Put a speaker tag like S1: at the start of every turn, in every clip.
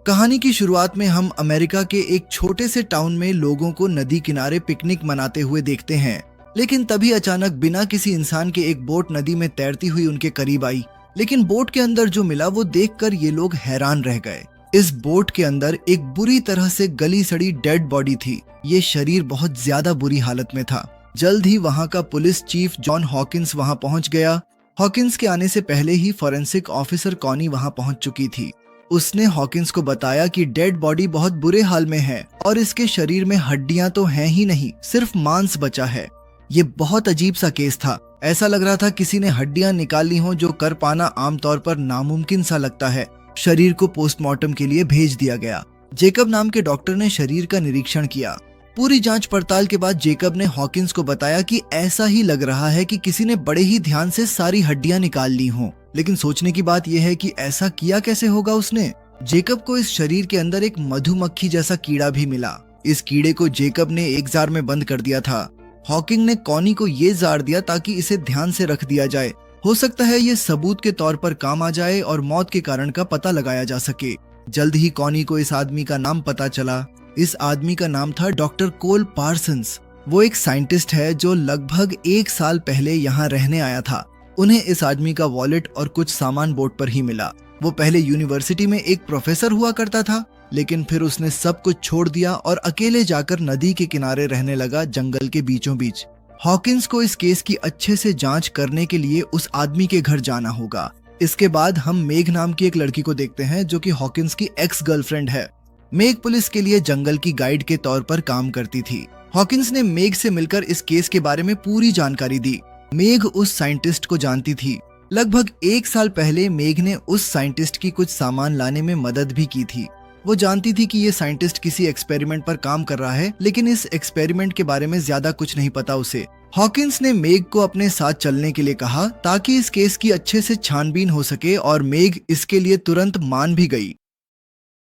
S1: कहानी की शुरुआत में हम अमेरिका के एक छोटे से टाउन में लोगों को नदी किनारे पिकनिक मनाते हुए देखते हैं। लेकिन तभी अचानक बिना किसी इंसान के एक बोट नदी में तैरती हुई उनके करीब आई। लेकिन बोट के अंदर जो मिला वो देखकर ये लोग हैरान रह गए। इस बोट के अंदर एक बुरी तरह से गली सड़ी डेड बॉडी थी। ये शरीर बहुत ज्यादा बुरी हालत में था। जल्द ही वहाँ का पुलिस चीफ जॉन हॉकिंस वहाँ पहुँच गया। हॉकिंस के आने से पहले ही फॉरेंसिक ऑफिसर कॉनी वहाँ पहुँच चुकी थी। उसने हॉकिंस को बताया कि डेड बॉडी बहुत बुरे हाल में है और इसके शरीर में हड्डियां तो हैं ही नहीं, सिर्फ मांस बचा है। ये बहुत अजीब सा केस था। ऐसा लग रहा था किसी ने हड्डियां निकाली हों, जो कर पाना आमतौर पर नामुमकिन सा लगता है। शरीर को पोस्टमार्टम के लिए भेज दिया गया। जेकब नाम के डॉक्टर ने शरीर का निरीक्षण किया। पूरी जांच पड़ताल के बाद जेकब ने हॉकिंस को बताया कि ऐसा ही लग रहा है कि किसी ने बड़े ही ध्यान से सारी हड्डियां निकाल ली हों। लेकिन सोचने की बात यह है कि ऐसा किया कैसे होगा उसने। जेकब को इस शरीर के अंदर एक मधुमक्खी जैसा कीड़ा भी मिला। इस कीड़े को जेकब ने एक जार में बंद कर दिया था। हॉकिंग ने कॉनी को ये जार दिया ताकि इसे ध्यान से रख दिया जाए। हो सकता है ये सबूत के तौर पर काम आ जाए और मौत के कारण का पता लगाया जा सके। जल्द ही कॉनी को इस आदमी का नाम पता चला। इस आदमी का नाम था डॉक्टर कोल पार्सन्स। वो एक साइंटिस्ट है जो लगभग 1 साल पहले यहाँ रहने आया था। उन्हें इस आदमी का वॉलेट और कुछ सामान बोट पर ही मिला। वो पहले यूनिवर्सिटी में एक प्रोफेसर हुआ करता था, लेकिन फिर उसने सब कुछ छोड़ दिया और अकेले जाकर नदी के किनारे रहने लगा, जंगल के बीचों बीच। हॉकिंस को इस केस की अच्छे से जांच करने के लिए उस आदमी के घर जाना होगा। इसके बाद हम मेग नाम की एक लड़की को देखते हैं जो कि हॉकिंस की एक्स गर्लफ्रेंड है। मेग पुलिस के लिए जंगल की गाइड के तौर पर काम करती थी। हॉकिंस ने मेग से मिलकर इस केस के बारे में पूरी जानकारी दी। मेग उस साइंटिस्ट को जानती थी। लगभग 1 साल पहले मेग ने उस साइंटिस्ट की कुछ सामान लाने में मदद भी की थी। वो जानती थी कि ये साइंटिस्ट किसी एक्सपेरिमेंट पर काम कर रहा है, लेकिन इस एक्सपेरिमेंट के बारे में ज्यादा कुछ नहीं पता उसे। हॉकिंस ने मेग को अपने साथ चलने के लिए कहा ताकि इस केस की अच्छे से छानबीन हो सके और मेग इसके लिए तुरंत मान भी गई।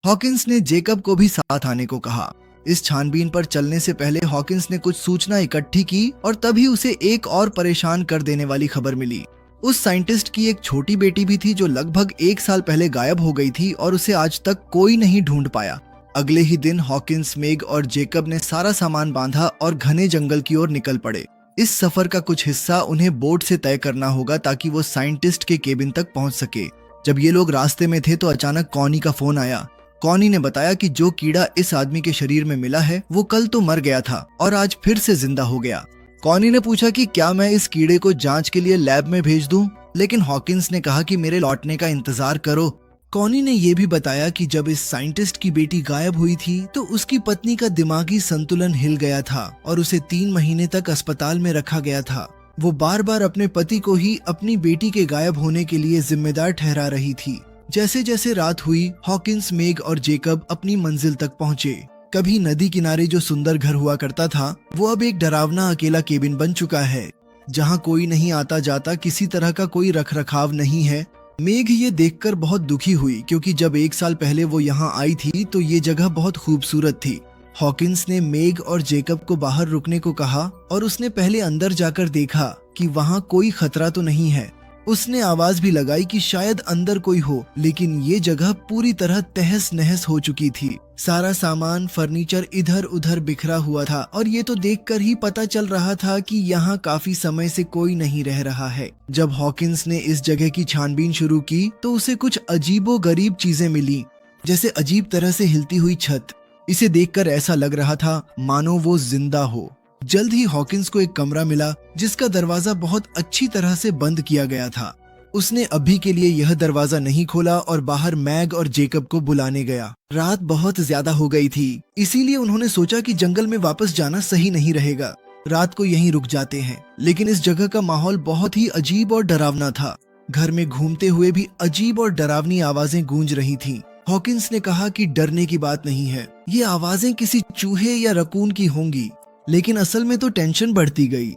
S1: हॉकिंस ने जेकब को भी साथ आने को कहा। इस छानबीन पर चलने से पहले हॉकिंस ने कुछ सूचना इकट्ठी की और तभी उसे एक और परेशान कर देने वाली खबर मिली। उस साइंटिस्ट की एक छोटी बेटी भी थी जो लगभग 1 साल पहले गायब हो गई थी और उसे आज तक कोई नहीं ढूंढ पाया। अगले ही दिन हॉकिंस, मेग और जेकब ने सारा सामान बांधा और घने जंगल की ओर निकल पड़े। इस सफर का कुछ हिस्सा उन्हें बोट से तय करना होगा ताकि वो साइंटिस्ट के केबिन तक पहुंच सके। जब ये लोग रास्ते में थे तो अचानक कॉनी का फोन आया। कॉनी ने बताया कि जो कीड़ा इस आदमी के शरीर में मिला है वो कल तो मर गया था और आज फिर से जिंदा हो गया। कॉनी ने पूछा कि क्या मैं इस कीड़े को जांच के लिए लैब में भेज दूं, लेकिन हॉकिंस ने कहा कि मेरे लौटने का इंतजार करो। कॉनी ने यह भी बताया कि जब इस साइंटिस्ट की बेटी गायब हुई थी तो उसकी पत्नी का दिमागी संतुलन हिल गया था और उसे 3 महीने तक अस्पताल में रखा गया था। वो बार बार अपने पति को ही अपनी बेटी के गायब होने के लिए जिम्मेदार ठहरा रही थी। जैसे जैसे रात हुई, हॉकिंस, मेग और जेकब अपनी मंजिल तक पहुंचे। कभी नदी किनारे जो सुंदर घर हुआ करता था वो अब एक डरावना अकेला केबिन बन चुका है, जहां कोई नहीं आता जाता, किसी तरह का कोई रखरखाव नहीं है। मेग ये देखकर बहुत दुखी हुई क्योंकि जब 1 साल पहले वो यहाँ आई थी तो ये जगह बहुत खूबसूरत थी। हॉकिंस ने मेग और जेकब को बाहर रुकने को कहा और उसने पहले अंदर जाकर देखा कि वहाँ कोई खतरा तो नहीं है। उसने आवाज भी लगाई कि शायद अंदर कोई हो, लेकिन ये जगह पूरी तरह तहस नहस हो चुकी थी। सारा सामान, फर्नीचर इधर उधर बिखरा हुआ था और ये तो देखकर ही पता चल रहा था कि यहाँ काफी समय से कोई नहीं रह रहा है। जब हॉकिंस ने इस जगह की छानबीन शुरू की तो उसे कुछ अजीबो गरीब चीजें मिली, जैसे अजीब तरह से हिलती हुई छत। इसे देखकर ऐसा लग रहा था मानो वो जिंदा हो। जल्द ही हॉकिंस को एक कमरा मिला जिसका दरवाजा बहुत अच्छी तरह से बंद किया गया था। उसने अभी के लिए यह दरवाजा नहीं खोला और बाहर मैग और जेकब को बुलाने गया। रात बहुत ज्यादा हो गई थी, इसीलिए उन्होंने सोचा कि जंगल में वापस जाना सही नहीं रहेगा। रात को यहीं रुक जाते हैं। लेकिन इस जगह का माहौल बहुत ही अजीब और डरावना था। घर में घूमते हुए भी अजीब और डरावनी आवाजें गूंज रही थीं। हॉकिंस ने कहा कि डरने की बात नहीं है, ये आवाजें किसी चूहे या रकून की होंगी। लेकिन असल में तो टेंशन बढ़ती गई।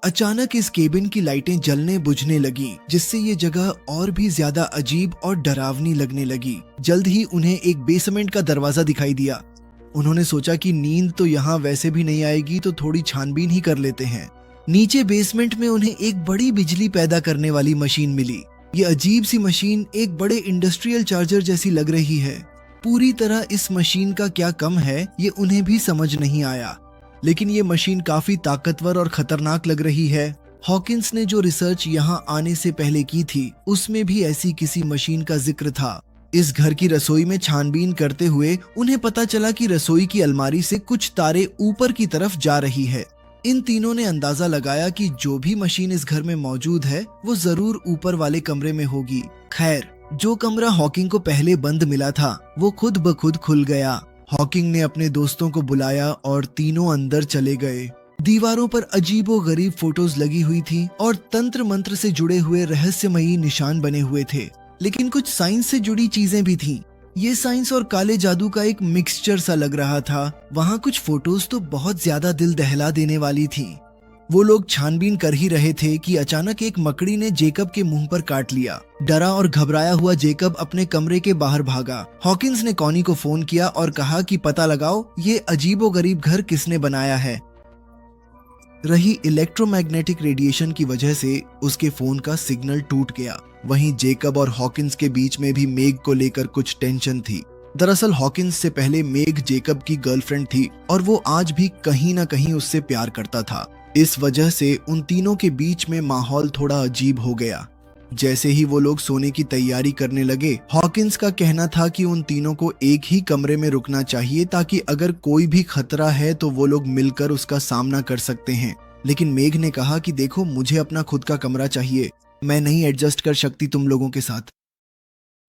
S1: अचानक इस केबिन की लाइटें जलने बुझने लगी, जिससे ये जगह और भी ज्यादा अजीब और डरावनी लगने लगी। जल्द ही उन्हें एक बेसमेंट का दरवाजा दिखाई दिया। उन्होंने सोचा कि नींद तो यहाँ वैसे भी नहीं आएगी, तो थोड़ी छानबीन ही कर लेते हैं। नीचे बेसमेंट में उन्हें एक बड़ी बिजली पैदा करने वाली मशीन मिली। ये अजीब सी मशीन एक बड़े इंडस्ट्रियल चार्जर जैसी लग रही है। पूरी तरह इस मशीन का क्या कम है ये उन्हें भी समझ नहीं आया, लेकिन ये मशीन काफी ताकतवर और खतरनाक लग रही है। हॉकिंस ने जो रिसर्च यहाँ आने से पहले की थी उसमें भी ऐसी किसी मशीन का जिक्र था। इस घर की रसोई में छानबीन करते हुए उन्हें पता चला कि रसोई की अलमारी से कुछ तारे ऊपर की तरफ जा रही है। इन तीनों ने अंदाजा लगाया कि जो भी मशीन इस घर में मौजूद है वो जरूर ऊपर वाले कमरे में होगी। खैर, जो कमरा हॉकिंग को पहले बंद मिला था वो खुद ब खुद खुल गया। हॉकिंग ने अपने दोस्तों को बुलाया और तीनों अंदर चले गए। दीवारों पर अजीबो गरीब फोटोज लगी हुई थी और तंत्र मंत्र से जुड़े हुए रहस्यमयी निशान बने हुए थे, लेकिन कुछ साइंस से जुड़ी चीजें भी थीं। ये साइंस और काले जादू का एक मिक्सचर सा लग रहा था। वहाँ कुछ फोटोज तो बहुत ज्यादा दिल दहला देने वाली थीं। वो लोग छानबीन कर ही रहे थे कि अचानक एक मकड़ी ने जेकब के मुंह पर काट लिया। डरा और घबराया हुआ जेकब अपने कमरे के बाहर भागा। हॉकिंस ने कॉनी को फोन किया और कहा कि पता लगाओ ये अजीबोगरीब घर किसने बनाया है। रही इलेक्ट्रोमैग्नेटिक रेडिएशन की वजह से उसके फोन का सिग्नल टूट गया। वहीं जेकब और हॉकिंस के बीच में भी मेग को लेकर कुछ टेंशन थी। दरअसल हॉकिंस से पहले मेग जेकब की गर्लफ्रेंड थी और वो आज भी कहीं ना कहीं उससे प्यार करता था। इस वजह से उन तीनों के बीच में माहौल थोड़ा अजीब हो गया। जैसे ही वो लोग सोने की तैयारी करने लगे, हॉकिंस का कहना था कि उन तीनों को एक ही कमरे में रुकना चाहिए ताकि अगर कोई भी खतरा है तो वो लोग मिलकर उसका सामना कर सकते हैं। लेकिन मेग ने कहा कि देखो, मुझे अपना खुद का कमरा चाहिए, मैं नहीं एडजस्ट कर सकती तुम लोगों के साथ।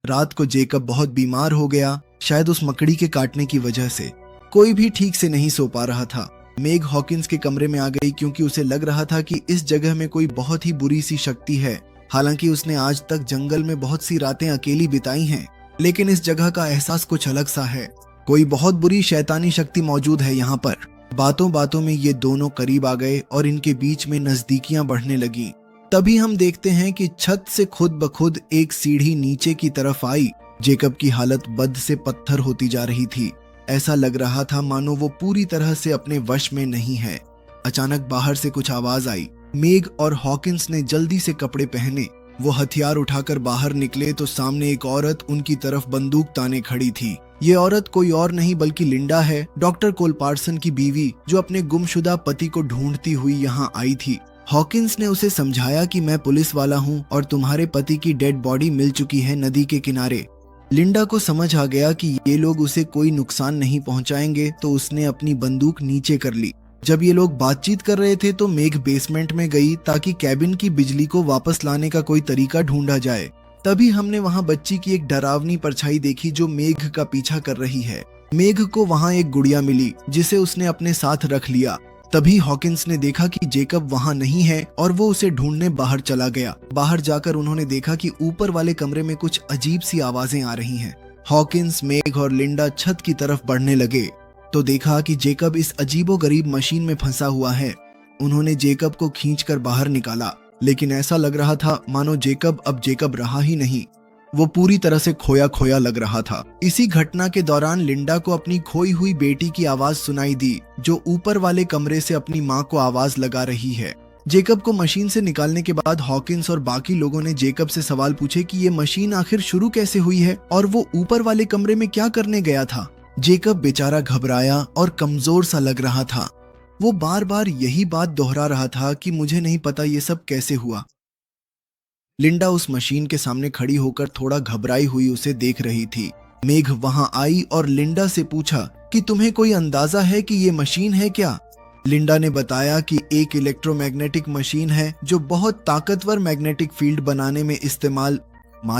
S1: रात को जेकब बहुत बीमार हो गया, शायद उस मकड़ी के काटने की वजह से। कोई भी ठीक से नहीं सो पा रहा था। मेग हॉकिंस के कमरे में आ गई क्योंकि उसे लग रहा था कि इस जगह में कोई बहुत ही बुरी सी शक्ति है। हालांकि उसने आज तक जंगल में बहुत सी रातें अकेली बिताई हैं, लेकिन इस जगह का एहसास कुछ अलग सा है। कोई बहुत बुरी शैतानी शक्ति मौजूद है यहाँ पर। बातों बातों में ये दोनों करीब आ गए और इनके बीच में नजदीकियां बढ़ने लगी। तभी हम देखते हैं कि छत से खुद ब खुद एक सीढ़ी नीचे की तरफ आई। जेकब की हालत बद से पत्थर होती जा रही थी। ऐसा लग रहा था मानो वो पूरी तरह से अपने वश में नहीं है। अचानक बाहर से कुछ आवाज आई। मेग और हॉकिंस ने जल्दी से कपड़े पहने। वो हथियार उठाकर बाहर निकले तो सामने एक औरत उनकी तरफ बंदूक ताने खड़ी थी। ये औरत कोई और नहीं बल्कि लिंडा है, डॉक्टर कोल पार्सन की बीवी, जो अपने गुमशुदा पति को ढूंढती हुई यहाँ आई थी। हॉकिंस ने उसे समझाया कि मैं पुलिस वाला हूँ और तुम्हारे पति की डेड बॉडी मिल चुकी है नदी के किनारे। लिंडा को समझ आ गया कि ये लोग उसे कोई नुकसान नहीं पहुंचाएंगे, तो उसने अपनी बंदूक नीचे कर ली। जब ये लोग बातचीत कर रहे थे तो मेग बेसमेंट में गई ताकि कैबिन की बिजली को वापस लाने का कोई तरीका ढूंढा जाए। तभी हमने वहां बच्ची की एक डरावनी परछाई देखी जो मेघ का पीछा कर रही है। मेघ को वहां एक गुड़िया मिली जिसे उसने अपने साथ रख लिया। तभी हॉकिंस ने देखा कि जेकब वहां नहीं है और वो उसे ढूंढने बाहर चला गया। बाहर जाकर उन्होंने देखा कि ऊपर वाले कमरे में कुछ अजीब सी आवाजें आ रही हैं। हॉकिंस, मेघ और लिंडा छत की तरफ बढ़ने लगे तो देखा कि जेकब इस अजीबोगरीब मशीन में फंसा हुआ है। उन्होंने जेकब को खींचकर बाहर निकाला, लेकिन ऐसा लग रहा था मानो जेकब अब जेकब रहा ही नहीं। वो पूरी तरह से खोया खोया लग रहा था। इसी घटना के दौरान लिंडा को अपनी खोई हुई बेटी की आवाज सुनाई दी, जो ऊपर वाले कमरे से अपनी माँ को आवाज लगा रही है। जेकब को मशीन से निकालने के बाद हॉकिंस और बाकी लोगों ने जेकब से सवाल पूछे कि ये मशीन आखिर शुरू कैसे हुई है और वो ऊपर वाले कमरे में क्या करने गया था। जेकब बेचारा घबराया और कमजोर सा लग रहा था। वो बार बार यही बात दोहरा रहा था कि मुझे नहीं पता ये सब कैसे हुआ। लिंडा उस मशीन के सामने खड़ी होकर थोड़ा घबराई हुई उसे देख रही थी। मेघ वहां आई और लिंडा से पूछा कि तुम्हें कोई अंदाजा है कि ये मशीन है क्या। लिंडा ने बताया कि एक इलेक्ट्रोमैग्नेटिक मशीन है जो बहुत ताकतवर मैग्नेटिक फील्ड बनाने में इस्तेमाल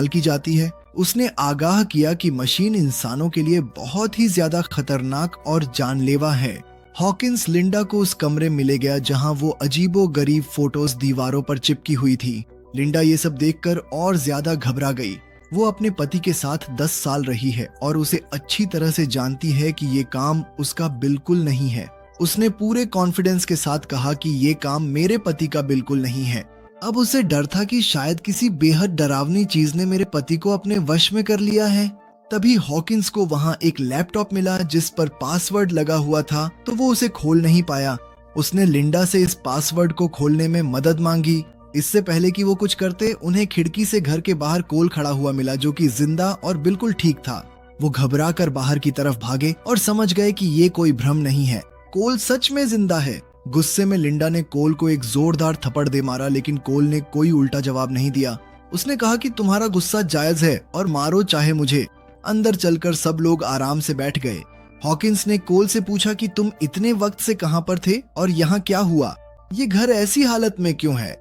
S1: की जाती है। उसने आगाह किया कि मशीन इंसानों के लिए बहुत ही ज्यादा खतरनाक और जानलेवा है। हॉकिंस लिंडा को उस कमरे में ले गया जहां वो अजीबो गरीब फोटोज दीवारों पर चिपकी हुई थी। लिंडा ये सब देखकर और ज्यादा घबरा गई। वो अपने पति के साथ 10 साल रही है और उसे अच्छी तरह से जानती है कि ये काम उसका बिल्कुल नहीं है। उसने पूरे कॉन्फिडेंस के साथ कहा कि ये काम मेरे पति का बिल्कुल नहीं है। अब उसे डर था कि शायद किसी बेहद डरावनी चीज ने मेरे पति को अपने वश में कर लिया है। तभी हॉकिंस को वहां एक लैपटॉप मिला जिस पर पासवर्ड लगा हुआ था, तो वो उसे खोल नहीं पाया। उसने लिंडा से इस पासवर्ड को खोलने में मदद मांगी। इससे पहले कि वो कुछ करते, उन्हें खिड़की से घर के बाहर कोल खड़ा हुआ मिला जो कि जिंदा और बिल्कुल ठीक था। वो घबरा कर बाहर की तरफ भागे और समझ गए कि ये कोई भ्रम नहीं है, कोल सच में जिंदा है। गुस्से में लिंडा ने कोल को एक जोरदार थप्पड़ दे मारा, लेकिन कोल ने कोई उल्टा जवाब नहीं दिया। उसने कहा कि तुम्हारा गुस्सा जायज है और मारो चाहे मुझे। अंदर चलकर सब लोग आराम से बैठ गए। हॉकिंस ने कोल से पूछा कि तुम इतने वक्त से कहां पर थे और यहाँ क्या हुआ? ये घर ऐसी हालत में क्यों है?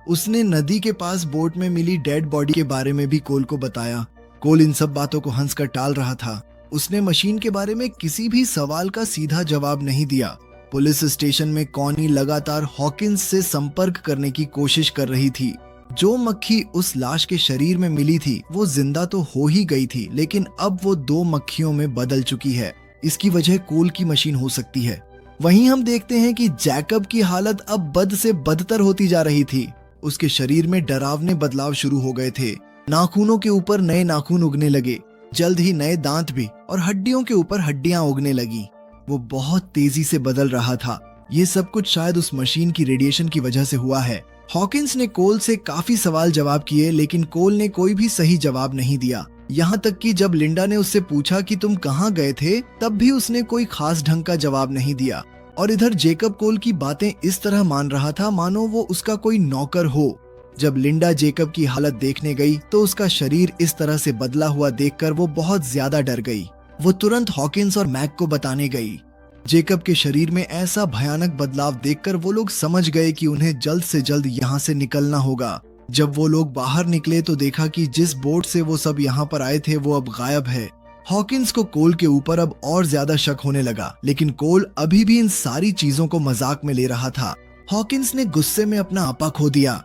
S1: उसने नदी के पास बोट में मिली डेड बॉडी के बारे में भी कोल को बताया। कोल इन सब बातों को हंसकर टाल रहा था। उसने मशीन के बारे में किसी भी सवाल का सीधा जवाब नहीं दिया। पुलिस स्टेशन में कॉनी लगातार हॉकिंस से संपर्क करने की कोशिश कर रही थी। जो मक्खी उस लाश के शरीर में मिली थी वो जिंदा तो हो ही गई थी, लेकिन अब वो 2 मक्खियों में बदल चुकी है। इसकी वजह कोल की मशीन हो सकती है। वहीं हम देखते हैं कि जैकब की हालत अब बद से बदतर होती जा रही थी। उसके शरीर में डरावने बदलाव शुरू हो गए थे। नाखूनों के ऊपर नए नाखून उगने लगे, जल्द ही नए दांत भी, और हड्डियों के ऊपर हड्डियां उगने लगी। वो बहुत तेजी से बदल रहा था। ये सब कुछ शायद उस मशीन की रेडिएशन की वजह से हुआ है। हॉकिंस ने कोल से काफी सवाल जवाब किए, लेकिन कोल ने कोई भी सही जवाब नहीं दिया। यहाँ तक कि जब लिंडा ने उससे पूछा कि तुम कहाँ गए थे, तब भी उसने कोई खास ढंग का जवाब नहीं दिया। और इधर जेकब कोल की बातें इस तरह मान रहा था मानो वो उसका कोई नौकर हो। जब लिंडा जेकब की हालत देखने गई तो उसका शरीर इस तरह से बदला हुआ देखकर वो बहुत ज्यादा डर गई। वो तुरंत हॉकिंस और मैक को बताने गई। जेकब के शरीर में ऐसा भयानक बदलाव देखकर वो लोग समझ गए कि उन्हें जल्द से जल्द यहाँ से निकलना होगा। जब वो लोग बाहर निकले तो देखा कि जिस बोट से वो सब यहाँ पर आए थे वो अब गायब है। हॉकिंस को कोल के ऊपर अब और ज्यादा शक होने लगा, लेकिन कोल अभी भी इन सारी चीजों को मजाक में ले रहा था। हॉकिंस ने गुस्से में अपना आपा खो दिया।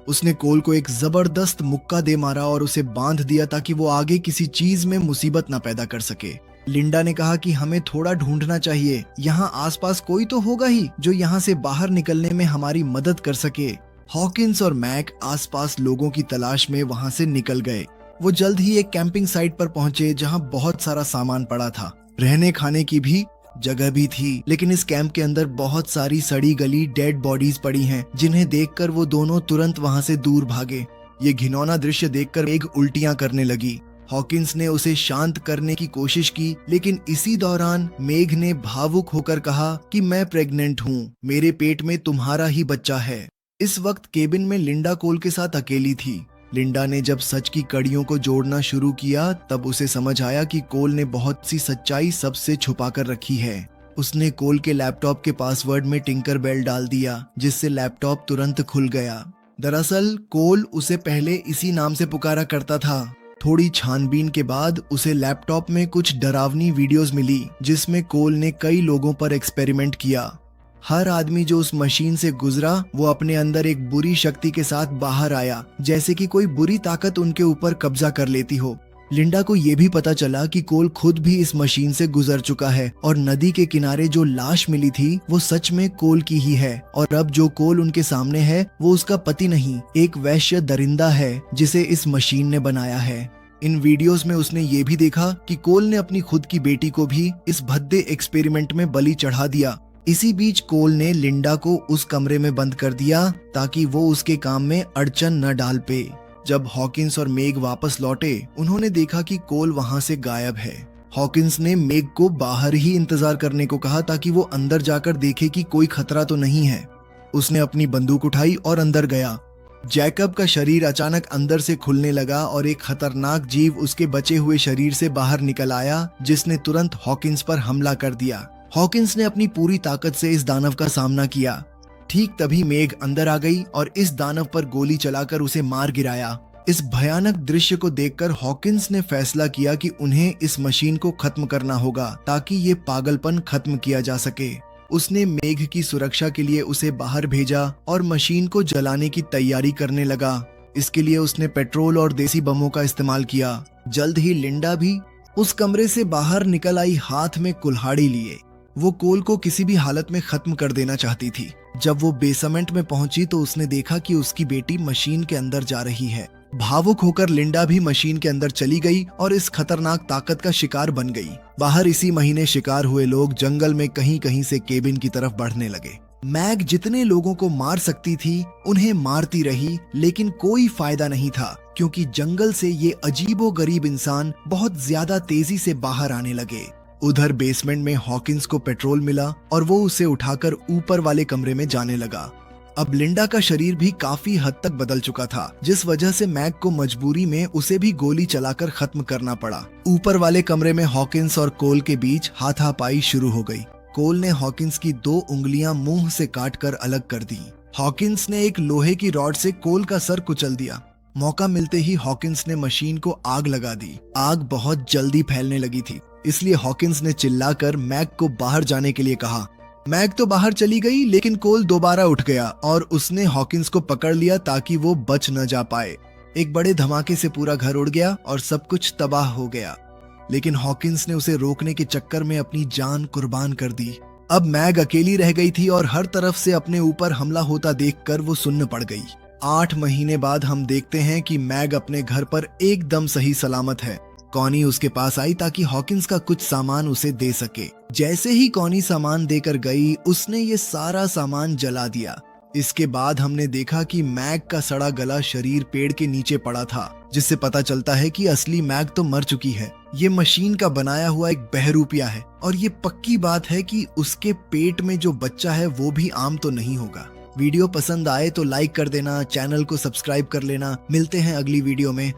S1: उसने कोल को एक जबरदस्त मुक्का दे मारा और उसे बांध दिया ताकि वो आगे किसी चीज में मुसीबत न पैदा कर सके। लिंडा ने कहा कि हमें थोड़ा ढूंढना चाहिए, यहाँ आसपास कोई तो होगा ही जो यहाँ से बाहर निकलने में हमारी मदद कर सके। हॉकिंस और मैक आसपास लोगों की तलाश में वहाँ से निकल गए। वो जल्द ही एक कैंपिंग साइट पर पहुंचे जहाँ बहुत सारा सामान पड़ा था। रहने खाने की भी जगह भी थी, लेकिन इस कैंप के अंदर बहुत सारी सड़ी गली डेड बॉडीज पड़ी हैं, जिन्हें देखकर वो दोनों तुरंत वहाँ से दूर भागे। ये घिनौना दृश्य देखकर मेघ उल्टियां करने लगी। हॉकिंस ने उसे शांत करने की कोशिश की, लेकिन इसी दौरान मेघ ने भावुक होकर कहा कि मैं प्रेग्नेंट हूँ, मेरे पेट में तुम्हारा ही बच्चा है। इस वक्त केबिन में लिंडा कोल के साथ अकेली थी। लिंडा ने जब सच की कड़ियों को जोड़ना शुरू किया तब उसे समझ आया कि कोल ने बहुत सी सच्चाई सबसे छुपा कर रखी है। उसने कोल के लैपटॉप के पासवर्ड में टिंकर बेल डाल दिया, जिससे लैपटॉप तुरंत खुल गया। दरअसल कोल उसे पहले इसी नाम से पुकारा करता था। थोड़ी छानबीन के बाद उसे लैपटॉप में कुछ डरावनी वीडियोस मिली, जिसमें कोल ने कई लोगों पर एक्सपेरिमेंट किया। हर आदमी जो उस मशीन से गुजरा वो अपने अंदर एक बुरी शक्ति के साथ बाहर आया, जैसे कि कोई बुरी ताकत उनके ऊपर कब्जा कर लेती हो। लिंडा को ये भी पता चला कि कोल खुद भी इस मशीन से गुजर चुका है और नदी के किनारे जो लाश मिली थी वो सच में कोल की ही है, और अब जो कोल उनके सामने है वो उसका पति नहीं, एक वैश्य दरिंदा है जिसे इस मशीन ने बनाया है। इन वीडियोस में उसने ये भी देखा कि कोल ने अपनी खुद की बेटी को भी इस भद्दे एक्सपेरिमेंट में बलि चढ़ा दिया। इसी बीच कोल ने लिंडा को उस कमरे में बंद कर दिया ताकि वो उसके काम में अड़चन न डाल पे। जब हॉकिंस और मेग वापस लौटे उन्होंने देखा कि कोल वहां से गायब है। हॉकिंस ने मेग को बाहर ही इंतजार करने को कहा ताकि वो अंदर जाकर देखे कि कोई खतरा तो नहीं है। उसने अपनी बंदूक उठाई और अंदर गया। जैकब का शरीर अचानक अंदर से खुलने लगा और एक खतरनाक जीव उसके बचे हुए शरीर से बाहर निकल आया, जिसने तुरंत हॉकिंस पर हमला कर दिया। हॉकिंस ने अपनी पूरी ताकत से इस दानव का सामना किया। ठीक तभी मेघ अंदर आ गई और इस दानव पर गोली चलाकर उसे मार गिराया। इस भयानक दृश्य को देखकर हॉकिंस ने फैसला किया कि उन्हें इस मशीन को खत्म करना होगा ताकि ये पागलपन खत्म किया जा सके। उसने मेघ की सुरक्षा के लिए उसे बाहर भेजा और मशीन को जलाने की तैयारी करने लगा। इसके लिए उसने पेट्रोल और देसी बमों का इस्तेमाल किया। जल्द ही लिंडा भी उस कमरे से बाहर निकल आई, हाथ में कुल्हाड़ी लिए। वो कोल को किसी भी हालत में खत्म कर देना चाहती थी। जब वो बेसमेंट में पहुंची तो उसने देखा कि उसकी बेटी मशीन के अंदर जा रही है। भावुक होकर लिंडा भी मशीन के अंदर चली गई और इस खतरनाक ताकत का शिकार बन गई। बाहर इसी महीने शिकार हुए लोग जंगल में कहीं कहीं से केबिन की तरफ बढ़ने लगे। मैग जितने लोगों को मार सकती थी उन्हें मारती रही, लेकिन कोई फायदा नहीं था। क्योंकि जंगल से ये अजीबोगरीब इंसान बहुत ज्यादा तेजी से बाहर आने लगे। उधर बेसमेंट में हॉकिंस को पेट्रोल मिला और वो उसे उठाकर ऊपर वाले कमरे में जाने लगा। अब लिंडा का शरीर भी काफी हद तक बदल चुका था, जिस वजह से मैग को मजबूरी में उसे भी गोली चलाकर खत्म करना पड़ा। ऊपर वाले कमरे में हॉकिंस और कोल के बीच हाथापाई शुरू हो गई। कोल ने हॉकिंस की 2 उंगलियां मुंह से काटकर अलग कर दी। हॉकिंस ने एक लोहे की रॉड से कोल का सर कुचल दिया। मौका मिलते ही हॉकिंस ने मशीन को आग लगा दी। आग बहुत जल्दी फैलने लगी थी, इसलिए हॉकिंस ने चिल्लाकर मैग को बाहर जाने के लिए कहा। मैग तो बाहर चली गई, लेकिन कोल दोबारा उठ गया और उसने हॉकिंस को पकड़ लिया ताकि वो बच न जा पाए। एक बड़े धमाके से पूरा घर उड़ गया और सब कुछ तबाह हो गया, लेकिन हॉकिंस ने उसे रोकने के चक्कर में अपनी जान कुर्बान कर दी। अब मैग अकेली रह गई थी और हर तरफ से अपने ऊपर हमला होता देखकर वो सुन्न पड़ गई। 8 महीने बाद हम देखते हैं कि मैग अपने घर पर एकदम सही सलामत है। कॉनी उसके पास आई ताकि हॉकिंस का कुछ सामान उसे दे सके। जैसे ही कॉनी सामान देकर गई, उसने ये सारा सामान जला दिया। इसके बाद हमने देखा कि मैग का सड़ा गला शरीर पेड़ के नीचे पड़ा था, जिससे पता चलता है कि असली मैग तो मर चुकी है। ये मशीन का बनाया हुआ एक बहरूपिया है और ये पक्की बात है कि उसके पेट में जो बच्चा है वो भी आम तो नहीं होगा। वीडियो पसंद आए तो लाइक कर देना, चैनल को सब्सक्राइब कर लेना। मिलते हैं अगली वीडियो में,